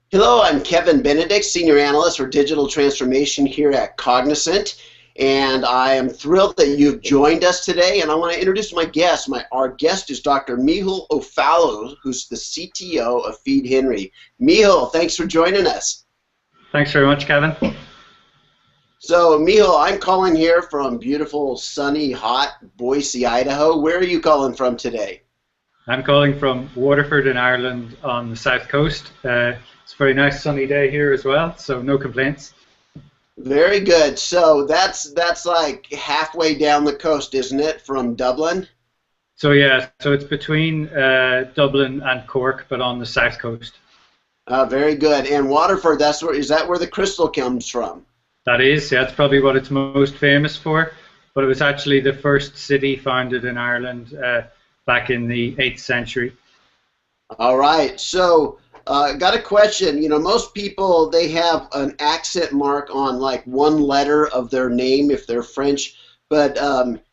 Hello, I'm Kevin Benedict, Senior Analyst for Digital Transformation here at Cognizant, and I am thrilled that you've joined us today, and I want to introduce my guest. Our guest is Dr. Micheal Foghlu, who's the CTO of Feedhenry. Micheal, thanks for joining us. Thanks very much, Kevin. So, Micheal, I'm calling here from beautiful, sunny, hot Boise, Idaho. Where are you calling from today? I'm calling from Waterford in Ireland on the south coast. It's a very nice sunny day here as well, so no complaints. Very good. So that's like halfway down the coast, isn't it, from Dublin? So yeah, so it's between Dublin and Cork, but on the south coast. Very good. And Waterford, is that where the crystal comes from? That is, yeah, it's probably what it's most famous for, but it was actually the first city founded in Ireland back in the 8th century. All right. So got a question. You know, most people, they have an accent mark on like one letter of their name if they're French, but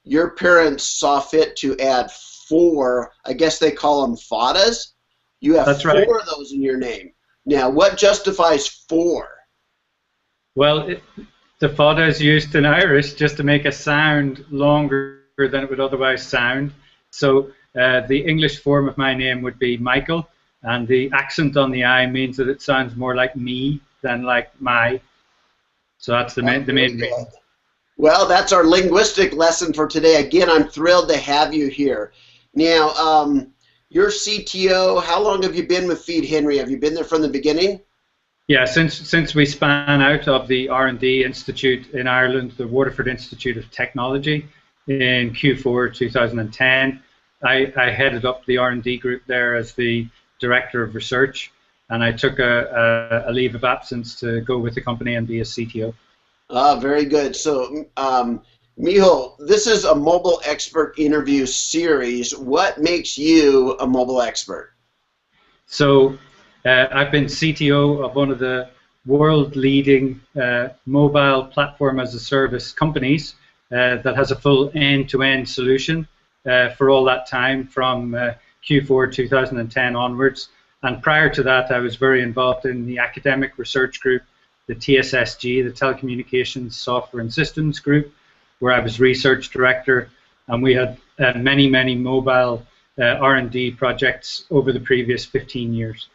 your parents saw fit to add four. I guess they call them fadas. You have That's four right. of those in your name. Now, what justifies four? Well, the fada is used in Irish just to make a sound longer than it would otherwise sound. So the English form of my name would be Micheal, and the accent on the I means that it sounds more like me than like my. So that's the main reason. Well, that's our linguistic lesson for today. Again, I'm thrilled to have you here. Now, you're CTO. How long have you been with Feedhenry? Have you been there from the beginning? Yeah, since we span out of the R&D Institute in Ireland, the Waterford Institute of Technology, in Q4 2010, I headed up the R&D group there as the Director of Research, and I took a leave of absence to go with the company and be a CTO. Very good. So, Micheal, this is a mobile expert interview series. What makes you a mobile expert? So, I've been CTO of one of the world-leading mobile platform as a service companies that has a full end-to-end solution for all that time from Q4 2010 onwards. And prior to that, I was very involved in the academic research group, the TSSG, the Telecommunications Software and Systems Group, where I was research director, and we had many mobile R&D projects over the previous 15 years.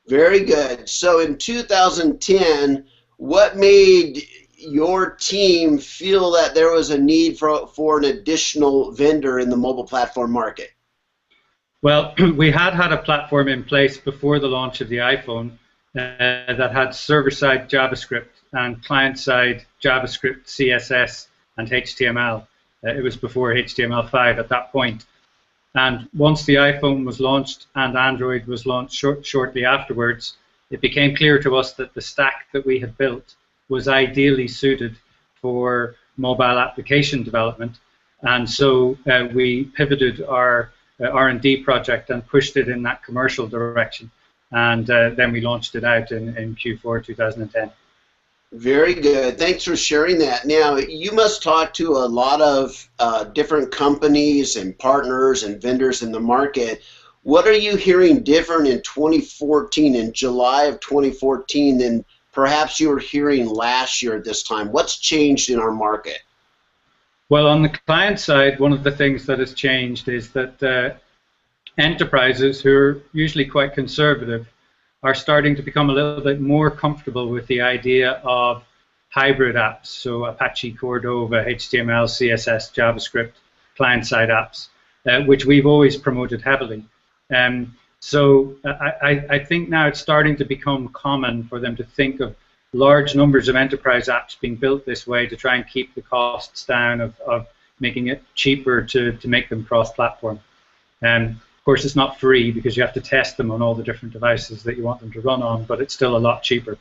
Very good. So in 2010, what made your team feel that there was a need for an additional vendor in the mobile platform market? Well, we had a platform in place before the launch of the iPhone that had server-side JavaScript and client-side JavaScript, CSS, and HTML. It was before HTML5 at that point. And once the iPhone was launched and Android was launched shortly afterwards, it became clear to us that the stack that we had built was ideally suited for mobile application development. And so we pivoted our R&D project and pushed it in that commercial direction. And then we launched it out in Q4 2010. Very good. Thanks for sharing that. Now, you must talk to a lot of different companies and partners and vendors in the market. What are you hearing different in 2014, in July of 2014, than perhaps you were hearing last year at this time? What's changed in our market? Well, on the client side, one of the things that has changed is that enterprises, who are usually quite conservative, are starting to become a little bit more comfortable with the idea of hybrid apps, so Apache Cordova, HTML, CSS, JavaScript, client-side apps, which we've always promoted heavily. So I think now it's starting to become common for them to think of large numbers of enterprise apps being built this way to try and keep the costs down of making it cheaper to make them cross-platform. Of course, it's not free because you have to test them on all the different devices that you want them to run on, but it's still a lot cheaper.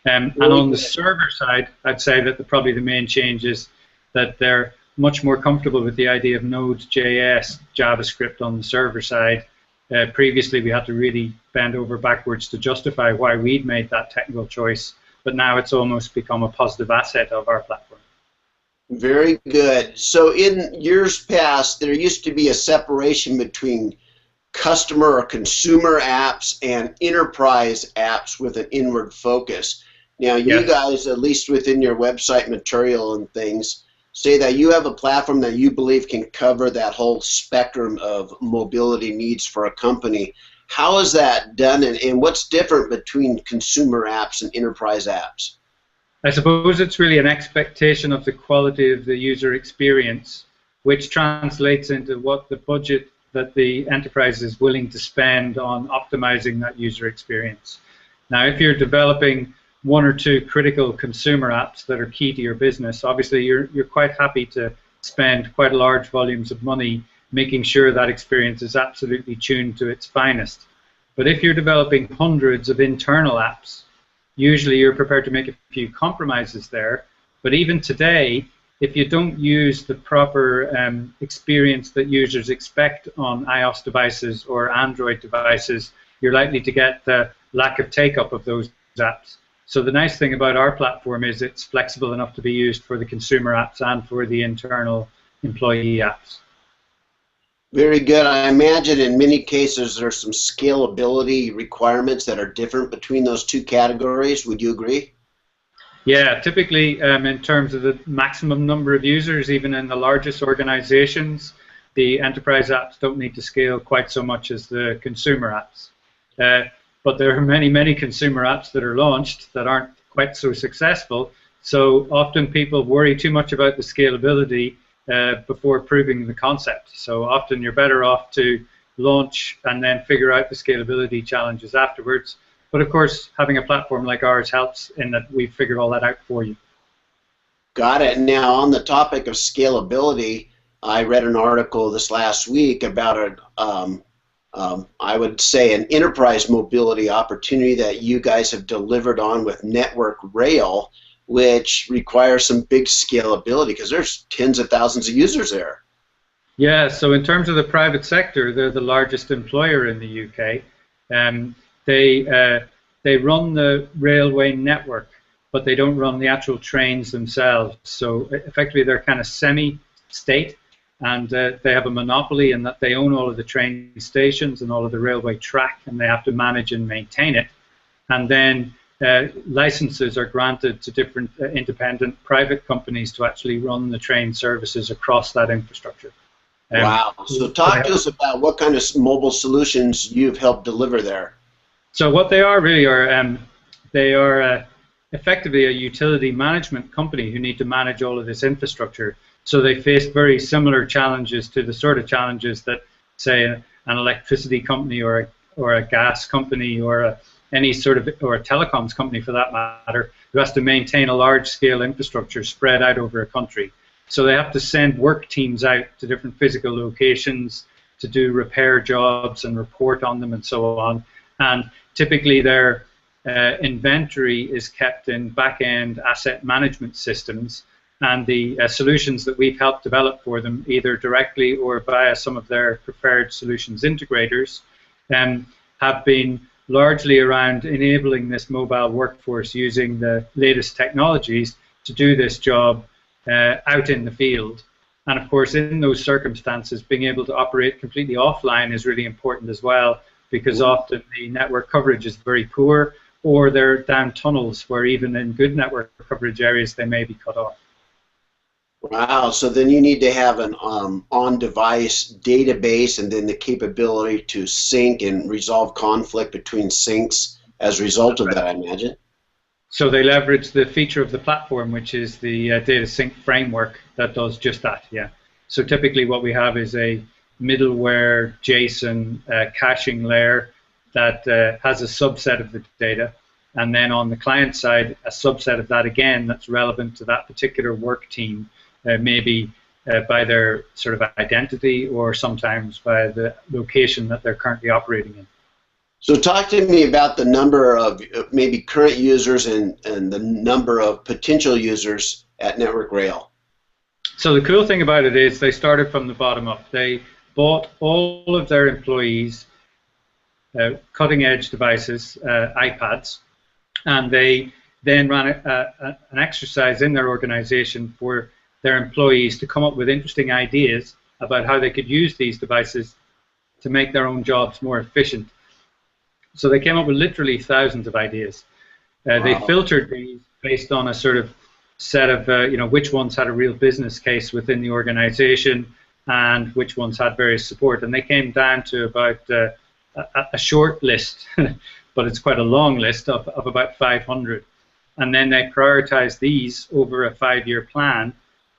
And on the server side, I'd say that probably the main change is that they're much more comfortable with the idea of Node.js, JavaScript on the server side. Previously, we had to really bend over backwards to justify why we'd made that technical choice, but now it's almost become a positive asset of our platform. Very good. So in years past, there used to be a separation between customer or consumer apps and enterprise apps with an inward focus. Now, you Yes. guys, at least within your website material and things, say that you have a platform that you believe can cover that whole spectrum of mobility needs for a company. How is that done, and what's different between consumer apps and enterprise apps? I suppose it's really an expectation of the quality of the user experience, which translates into what the budget that the enterprise is willing to spend on optimizing that user experience. Now, if you're developing one or two critical consumer apps that are key to your business, obviously you're quite happy to spend quite large volumes of money making sure that experience is absolutely tuned to its finest. But if you're developing hundreds of internal apps, usually you're prepared to make a few compromises there. But even today, if you don't use the proper experience that users expect on iOS devices or Android devices, you're likely to get the lack of take-up of those apps. So the nice thing about our platform is it's flexible enough to be used for the consumer apps and for the internal employee apps. Very good. I imagine in many cases there's some scalability requirements that are different between those two categories. Would you agree? Yeah, typically in terms of the maximum number of users, even in the largest organizations, the enterprise apps don't need to scale quite so much as the consumer apps. But there are many, many consumer apps that are launched that aren't quite so successful. So often people worry too much about the scalability before proving the concept. So often you're better off to launch and then figure out the scalability challenges afterwards. But of course, having a platform like ours helps in that we figure all that out for you. Got it. Now, on the topic of scalability, I read an article this last week about I would say an enterprise mobility opportunity that you guys have delivered on with Network Rail, which requires some big scalability because there's tens of thousands of users there. Yeah, so in terms of the private sector, they're the largest employer in the UK. They run the railway network, but they don't run the actual trains themselves. So effectively, they're kind of semi-state, and they have a monopoly in that they own all of the train stations and all of the railway track, and they have to manage and maintain it. And then licenses are granted to different independent private companies to actually run the train services across that infrastructure. Wow. So talk to us about what kind of mobile solutions you've helped deliver there. So what they are really are, they are effectively a utility management company who need to manage all of this infrastructure. So they face very similar challenges to the sort of challenges that, say, an electricity company or a gas company or any sort of, or a telecoms company for that matter, who has to maintain a large-scale infrastructure spread out over a country. So they have to send work teams out to different physical locations to do repair jobs and report on them and so on. And typically their inventory is kept in back-end asset management systems, and the solutions that we've helped develop for them, either directly or via some of their preferred solutions integrators, have been largely around enabling this mobile workforce using the latest technologies to do this job out in the field. And of course, in those circumstances, being able to operate completely offline is really important as well, because often the network coverage is very poor, or they're down tunnels where even in good network coverage areas they may be cut off. Wow, so then you need to have an on-device database and then the capability to sync and resolve conflict between syncs as a result of that, I imagine. So they leverage the feature of the platform, which is the data sync framework that does just that, yeah. So typically what we have is a middleware JSON caching layer that has a subset of the data, and then on the client side, a subset of that again that's relevant to that particular work team, maybe by their sort of identity or sometimes by the location that they're currently operating in. So talk to me about the number of maybe current users and the number of potential users at Network Rail. So the cool thing about it is they started from the bottom up. They bought all of their employees cutting-edge devices, iPads, and they then ran an exercise in their organization for their employees to come up with interesting ideas about how they could use these devices to make their own jobs more efficient. So they came up with literally thousands of ideas. They filtered these based on a sort of set of, which ones had a real business case within the organization and which ones had various support. And they came down to about a short list, but it's quite a long list of about 500. And then they prioritized these over a 5-year plan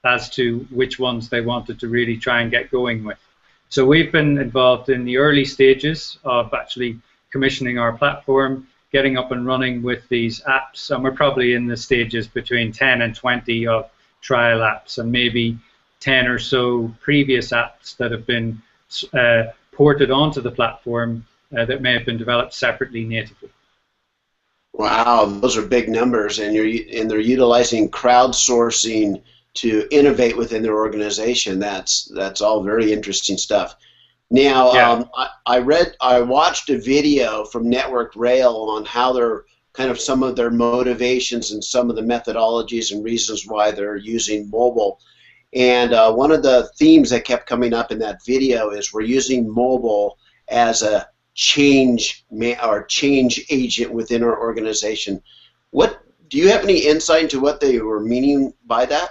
as to which ones they wanted to really try and get going with. So we've been involved in the early stages of actually commissioning our platform, getting up and running with these apps, and we're probably in the stages between 10 and 20 of trial apps, and maybe 10 or so previous apps that have been ported onto the platform that may have been developed separately natively. Wow, those are big numbers, and they're utilizing crowdsourcing to innovate within their organization. That's all very interesting stuff. Now, yeah. I watched a video from Network Rail on how they're kind of some of their motivations and some of the methodologies and reasons why they're using mobile. And one of the themes that kept coming up in that video is we're using mobile as a change agent within our organization. What do you have any insight into what they were meaning by that?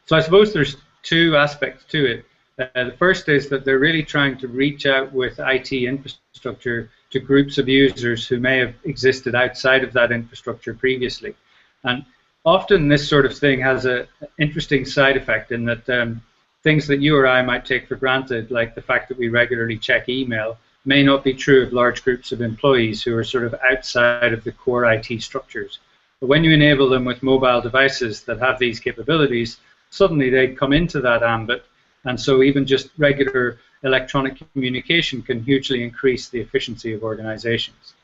So I suppose there's two aspects to it. The first is that they're really trying to reach out with IT infrastructure to groups of users who may have existed outside of that infrastructure previously. And often this sort of thing has an interesting side effect in that things that you or I might take for granted, like the fact that we regularly check email, may not be true of large groups of employees who are sort of outside of the core IT structures. But when you enable them with mobile devices that have these capabilities, suddenly they come into that ambit. And so even just regular electronic communication can hugely increase the efficiency of organizations.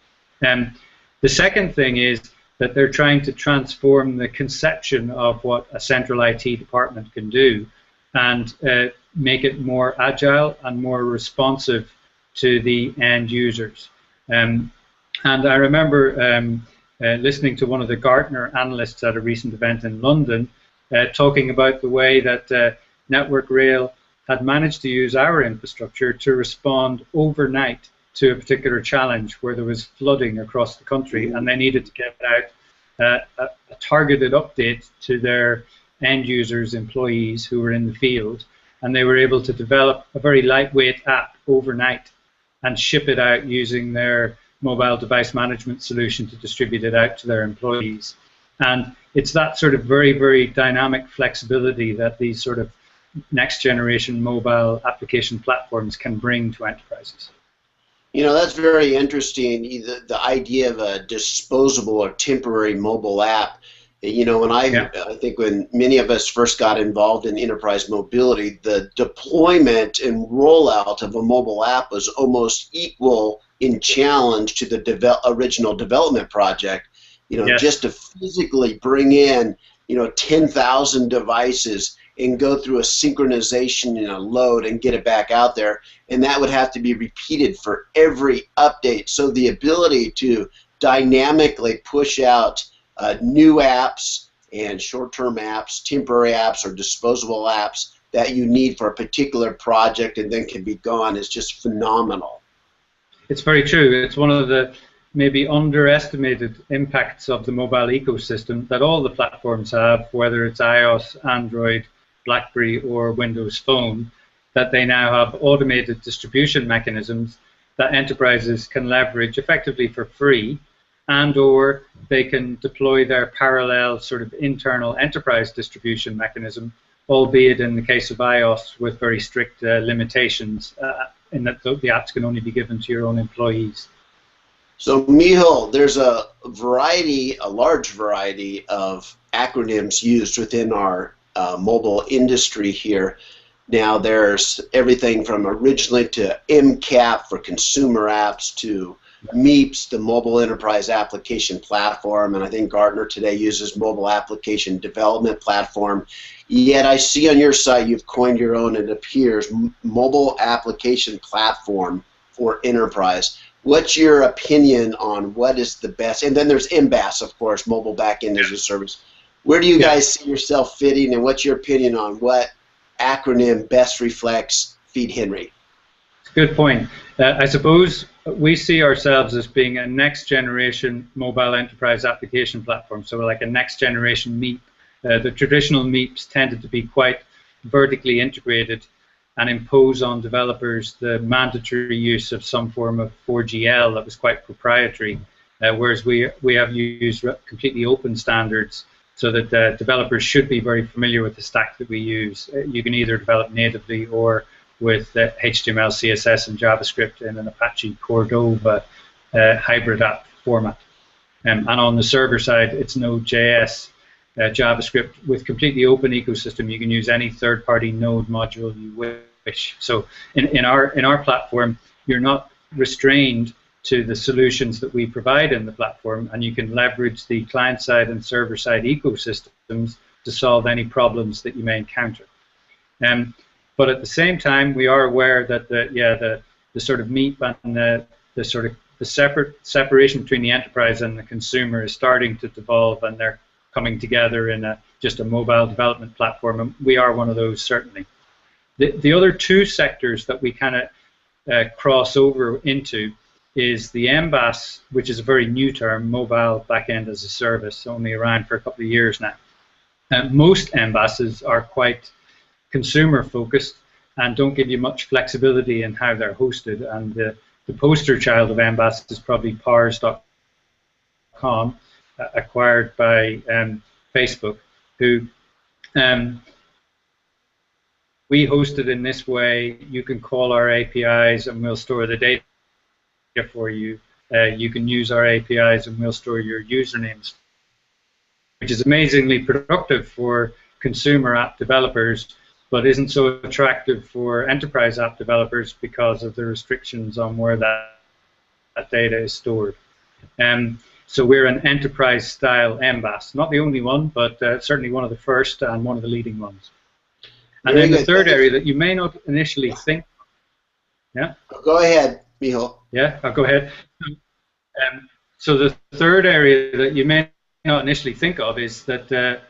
The second thing is that they're trying to transform the conception of what a central IT department can do and make it more agile and more responsive to the end users. And I remember listening to one of the Gartner analysts at a recent event in London talking about the way that Network Rail had managed to use our infrastructure to respond overnight to a particular challenge where there was flooding across the country, and they needed to get out a targeted update to their end users, employees who were in the field, and they were able to develop a very lightweight app overnight and ship it out using their mobile device management solution to distribute it out to their employees. And it's that sort of very, very dynamic flexibility that these sort of next generation mobile application platforms can bring to enterprises. You know, that's very interesting, the idea of a disposable or temporary mobile app. You know, when I think when many of us first got involved in enterprise mobility, the deployment and rollout of a mobile app was almost equal in challenge to the original development project. You know, just to physically bring in, 10,000 devices and go through a synchronization and a load and get it back out there. And that would have to be repeated for every update. So the ability to dynamically push out new apps and short-term apps, temporary apps, or disposable apps that you need for a particular project and then can be gone is just phenomenal. It's very true. It's one of the maybe underestimated impacts of the mobile ecosystem that all the platforms have, whether it's iOS, Android, BlackBerry, or Windows Phone, that they now have automated distribution mechanisms that enterprises can leverage effectively for free, and or they can deploy their parallel sort of internal enterprise distribution mechanism, albeit in the case of iOS with very strict limitations in that the apps can only be given to your own employees. So, Micheal, there's a large variety of acronyms used within our mobile industry here. Now, there's everything from originally to MCAP for consumer apps to MEAPS, the Mobile Enterprise Application Platform, and I think Gartner today uses Mobile Application Development Platform. Yet I see on your site you've coined your own, it appears, Mobile Application Platform for Enterprise. What's your opinion on what is the best? And then there's MBAS, of course, Mobile Backend as a Service. Where do you guys see yourself fitting, and what's your opinion on what acronym best reflects Feedhenry? It's a good point. I suppose we see ourselves as being a next generation mobile enterprise application platform, so like a next generation MEAP. The traditional MEAPs tended to be quite vertically integrated and impose on developers the mandatory use of some form of 4GL that was quite proprietary, whereas we have used completely open standards so that developers should be very familiar with the stack that we use. You can either develop natively or with HTML, CSS, and JavaScript in an Apache Cordova hybrid app format. And on the server side, it's Node.js, JavaScript with completely open ecosystem. You can use any third-party Node module you wish. So in our platform, you're not restrained to the solutions that we provide in the platform, and you can leverage the client-side and server-side ecosystems to solve any problems that you may encounter. But at the same time, we are aware that the sort of MEAP and the sort of the separation between the enterprise and the consumer is starting to devolve, and they're coming together in just a mobile development platform, and we are one of those, certainly. The other two sectors that we kind of cross over into is the MBAS, which is a very new term, mobile backend as a service, only around for a couple of years now. Most MBASs are quite consumer focused and don't give you much flexibility in how they're hosted, and the poster child of MBAS is probably Pars.com, acquired by Facebook, who we hosted in this way. You can call our APIs and we'll store the data for you. You can use our APIs and we'll store your usernames, which is amazingly productive for consumer app developers, but isn't so attractive for enterprise app developers because of the restrictions on where that data is stored. So we're an enterprise-style MBAS, not the only one, but certainly one of the first and one of the leading ones. And then the third area that you may not initially think, yeah? Go ahead, Micheal. Yeah, I'll go ahead. So the third area that you may not initially think of is that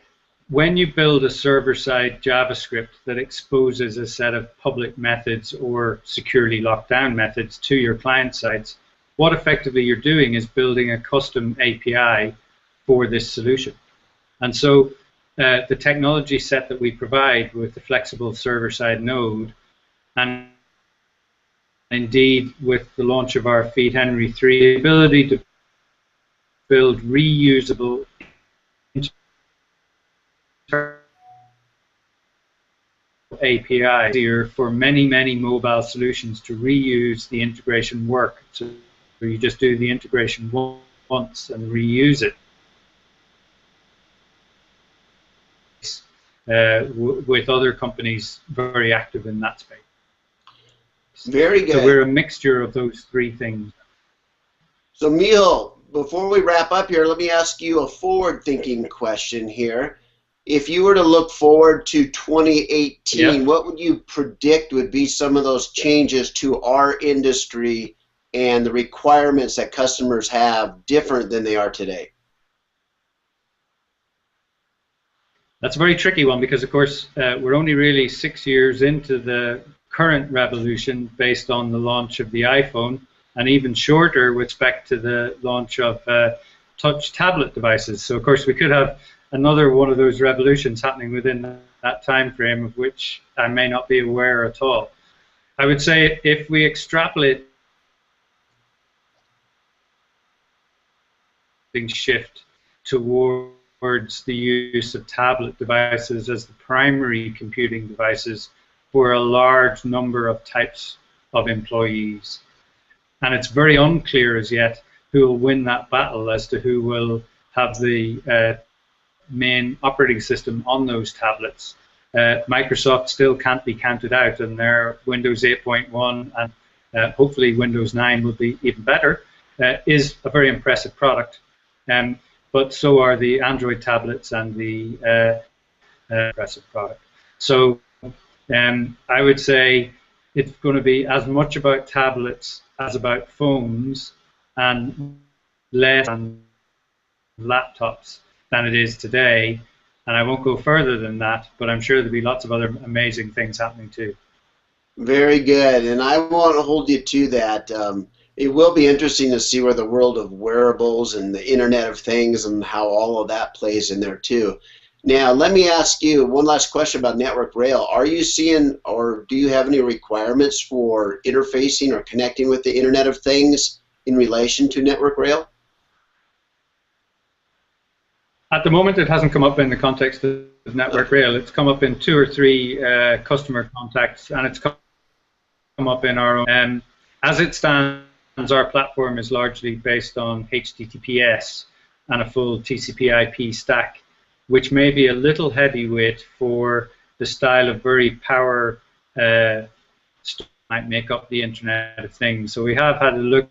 when you build a server-side JavaScript that exposes a set of public methods or securely locked down methods to your client sites, what effectively you're doing is building a custom API for this solution. And so the technology set that we provide with the flexible server-side node, and indeed with the launch of our Feedhenry 3, the ability to build reusable API here for many mobile solutions to reuse the integration work. So you just do the integration once and reuse it. With other companies very active in that space. Very good. So we're a mixture of those three things. So Micheal, before we wrap up here, let me ask you a forward-thinking question here. If you were to look forward to 2018, what would you predict would be some of those changes to our industry and the requirements that customers have different than they are today? That's a very tricky one because, of course, we're only really 6 years into the current revolution based on the launch of the iPhone, and even shorter with respect to the launch of touch tablet devices. So, of course, we could have another one of those revolutions happening within that time frame, of which I may not be aware at all. I would say if we extrapolate shift towards the use of tablet devices as the primary computing devices for a large number of types of employees. And it's very unclear as yet who will win that battle as to who will have the main operating system on those tablets. Microsoft still can't be counted out, and their Windows 8.1 and hopefully Windows 9 will be even better, is a very impressive product. But so are the Android tablets and the impressive product. So I would say it's going to be as much about tablets as about phones, and less on laptops than it is today. And I won't go further than that, but I'm sure there'll be lots of other amazing things happening too. Very good, and I won't hold you to that. It will be interesting to see where the world of wearables and the Internet of Things and how all of that plays in there too. Now, let me ask you one last question about Network Rail. Are you seeing or do you have any requirements for interfacing or connecting with the Internet of Things in relation to Network Rail? At the moment, it hasn't come up in the context of Network Rail. It's come up in 2 or 3 customer contacts, and it's come up in our own. As it stands, our platform is largely based on HTTPS and a full TCP/IP stack, which may be a little heavyweight for the style of very power stuff that might make up the Internet of Things. So we have had a look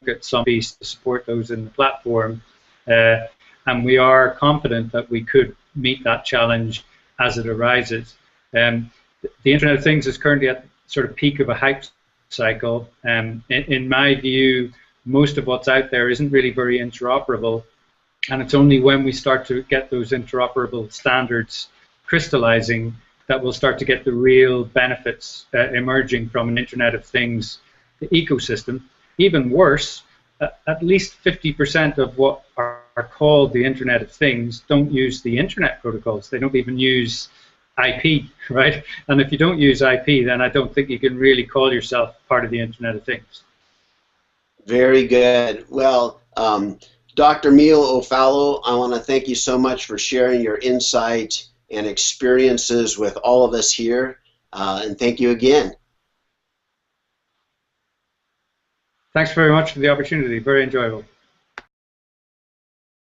at some piece to support those in the platform, and we are confident that we could meet that challenge as it arises. The Internet of Things is currently at sort of peak of a hype cycle. In my view, most of what's out there isn't really very interoperable, and it's only when we start to get those interoperable standards crystallizing that we'll start to get the real benefits emerging from an Internet of Things ecosystem. Even worse, at least 50% of what are called the Internet of Things don't use the Internet protocols. They don't even use IP, right? And if you don't use IP, then I don't think you can really call yourself part of the Internet of Things. Very good. Well, Dr. Micheal, I want to thank you so much for sharing your insight and experiences with all of us here, and thank you again. Thanks very much for the opportunity. Very enjoyable.